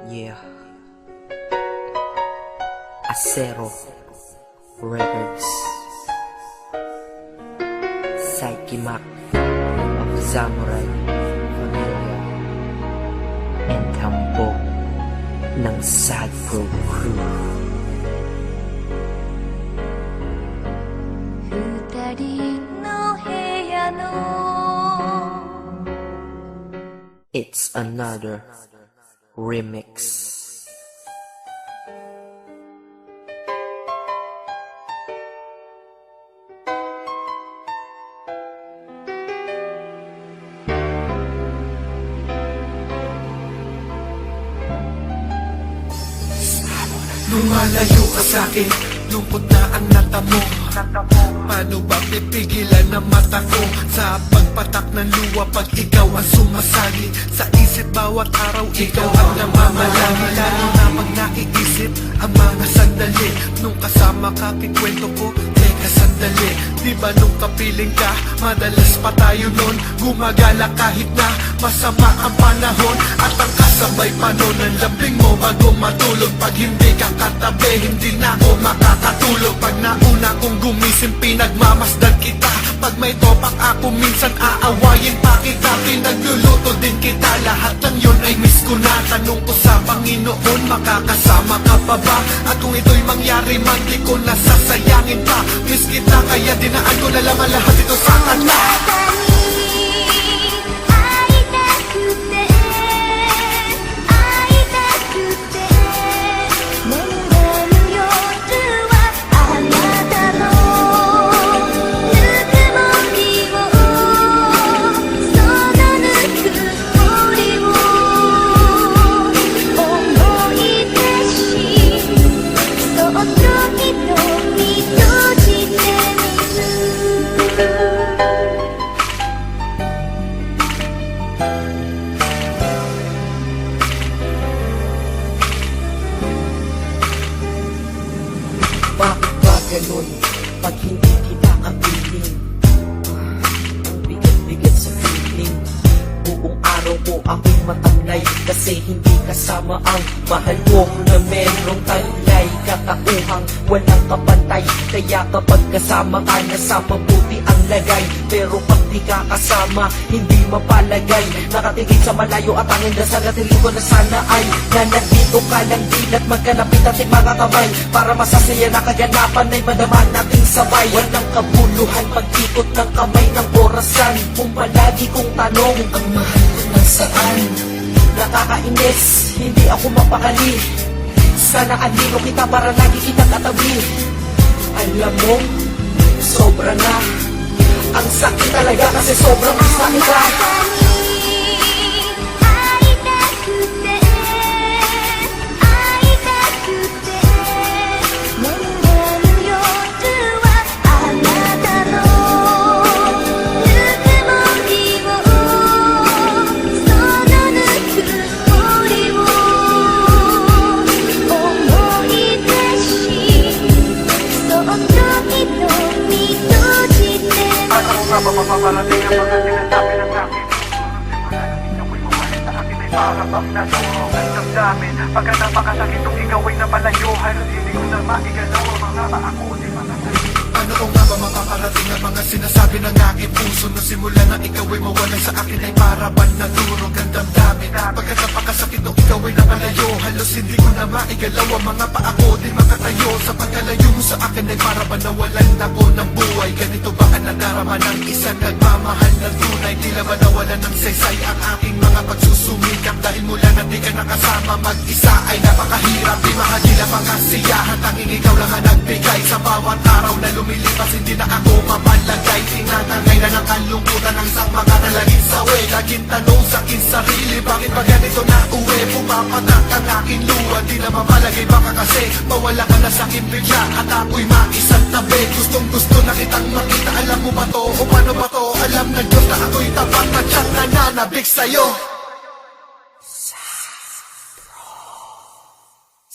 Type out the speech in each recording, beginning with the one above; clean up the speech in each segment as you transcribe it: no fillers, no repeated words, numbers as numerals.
Yeah. Acero Records. Psyche-Mac of Samurai Familia and Tambok ng Sad Pro Crew. It's another remix. Lumalayo ka sa'kin, lungkot na ang natamo. Paano ba pipigilan ang mata ko sa pagpatak ng luwa pag ikaw ang sumasagi? Sa isip bawat araw ikaw ang namamalagi. Lalo na pag naiisip ang mga sandali nung kasama ka, kikwento ko, teka sandali. Di ba nung kapiling ka, madalas pa tayo nun gumagala kahit na masama ang panahon. At ang kasabay pa nun ang lambing mo bago matulog. Pag hindi ka katabi, hindi na ako makakatulog. Pag nauna kong gumising, pinagmamasdan kita. Pag may topak ako, minsan aawayin pa kita. Pinagluluto din kita, lahat ng yun ay miss ko na. Tanong ko sa Panginoon, makakasama ka pa ba? At kung ito'y mangyari man, di ko nasasayangin pa. Miss kita, kaya dinaan ko na lang ang lahat ito sa kanta. Bakit ba ganun pag hindi kita kapiling? Ang bigat-bigat sa feeling. Buong araw ko ako'y matamlay kasi hindi kasama ang mahal ko na merong talay. Katauhang walang kapantay, kaya kapag kasama ka nasa mabuti ang lagay. Pero pag di ka kasama, hindi mapalagay. Nakatingin sa malayo at ang dasal at hindi ko na sana ay nanandito ka lang din at magkalapit ating mga kamay para masasaya na kaganapan ay madaman nating sabay. Walang kabuluhan pag-ikot ng kamay ng orasan. Kung palagi kong tanong ang mahal ko nasaan, nakakainis, hindi ako mapakali. Sana andino kita para lagi kita katabi. Alam mo, sobra na. Ang sakit talaga kasi sobrang gusto kita. Mapapaparating ang mga sinasabi ng akin. Ikaw ay bumalik sa akin ay para bang nasurog ang damdamin. Pagka napakasakit nung ikaw ay napalayo, halos hindi ko na maigalaw ang mga paako di mga tayo. Ano ko nga ba makakarating ang mga sinasabi ng aking puso? Nung simula na ikaw ay mawalan sa akin ay para bang naturog ang damdamin. Pagka napakasakit nung ikaw ay napalayo, halos hindi ko na maigalaw ang mga paako di makatayo. Sa pagkalayo mo sa akin ay para bang nawalan ako ng buhay. Ganito ba ang nadarama ng isang nagmamahal na tunay? Tila ba nawalan ng saysay ang aking mga pagsusumikap? Dahil mula na di ka nakasama, mag-isa ay napakahirap. Di mahagila pang kasiyahan, tanging ikaw lang ang nagbigay. Sa bawat araw na lumilipas, hindi na ako mapalagay. Tinatangay na ng kalungkutan ng isang makatalaging sawi. Laging tanong sa aking sarili, bakit ba ganito na uwi? Pumapatak ang aking luwa, di na mapalagay. Baka kasi mawala ka na sa akin bigla at ako'y maisang tabi. Gustong gusto na kitang makita, alam mo ba to? O paano ba to? Alam na Diyos na ako'y tapat na tiyak nananabik sa'yo.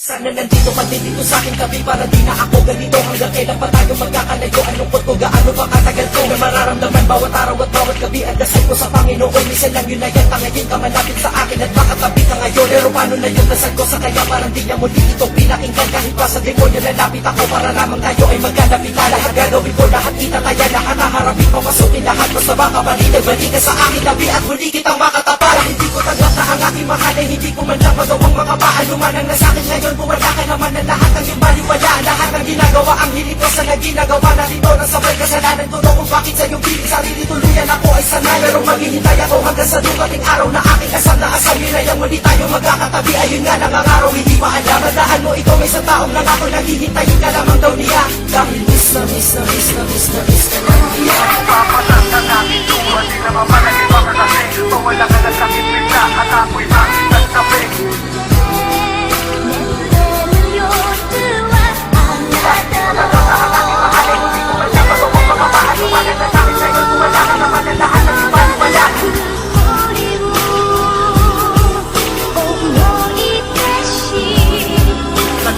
Sana nandito ka din dito sa aking tabi para di na ako ganito. Hanggang kailan pa tayo magkakalayo? Anong ko, gaano ba katagal ko na mararamdaman bawat araw at bawat gabi? Ang dasal ko sa Panginoon, minsan lang yun na yan. Tangayin ka malapit sa akin at makatabi ka ngayon. Pero paano na na yung dasal ko sa kaya parang di niya muli ito pinakinggan. Kahit pa sa demonyo lalapit ako para lamang tayo ay magkalapitan. Lahat gagawin ko, lahat itataya, lahat naharapin, papasukin lahat. Basta baka balinig, balik ka sa akin labi at muli kitang makatapat. Hindi ko tanggap na ang aking mahal ay hindi ko man lang magawang makapaan. Lumanang na sa'kin ngayon, bumala ka naman ng lahat ng iyong baliwala. Lahat ng ginagawa, ang hilig ko sa nagginagawa. Narito ng sabay kasalanan ko no kung bakit sa iyong piling sarili tuluyan ako ay sanay. Pero maghihintay ako hanggang sa dumating araw na aking asam na asal. Nilayang muli tayo magkakatabi, ayun nga lang ang araw, hindi pa alam. Tandaan mo, ikaw may isang taong lang ako naghihintayin ka lamang daw niya. Dahil miss na ka lang niya. Papatas na natin tuwa, di na mamalagay pa kasi mawala ka na sakit bigla at ako'y makitang tabi.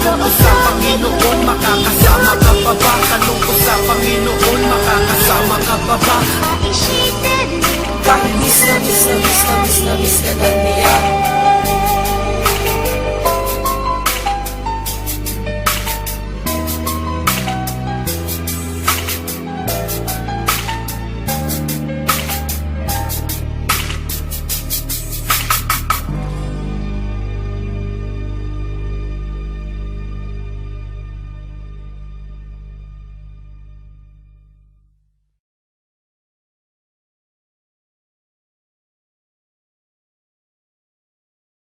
Tanong ko sa Panginoon, makakasama ka pa ba? Tanong ko sa Panginoon, makakasama ka pa ba? Dahil miss na ka lang niya.